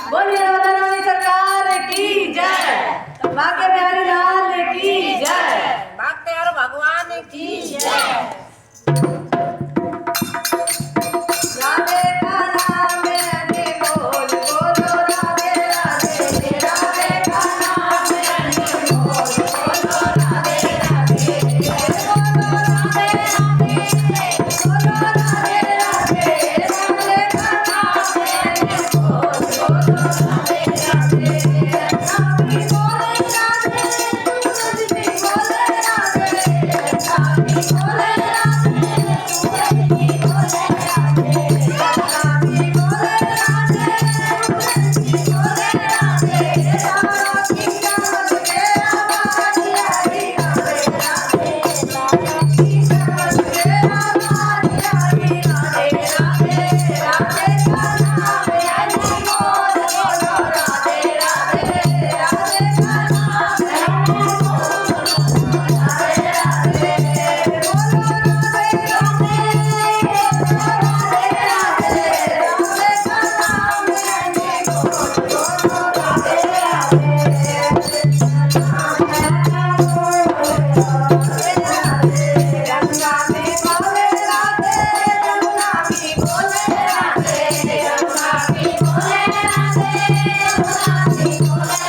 बोलिए राधा रानी सरकार की जय। भाग्य बिहारी लाल की जय। भक्त और भगवान की जय। राधे का नाम है बोल बोलो राधे राधे। राधे का नाम है बोल बोलो राधे राधे। बोलो राधे राधे बोलो राधे राधे। राधे का नाम है बोल बोलो राधे राधे। राधे बोले राधे सूरज भी बोले राधे। राधे बोले राधे सूरज भी बोले राधे। राधे बोले राधे सूरज भी बोले राधे। राधा की समझ के आवाज आई राधे राधे। राधा की समझ के आवाज आई राधे राधे। राधे का नाम है बोल बोलो राधे राधे। राधे का नाम है बोल बोलो राधे राधे। बोलो राधे राधे बोलो राधे राधे। राधे का नाम है बोल बोलो राधे राधे। गंगा में बोले राधे यमुना भी बोले राधे। गंगा भी बोले राधे यमुना भी बोले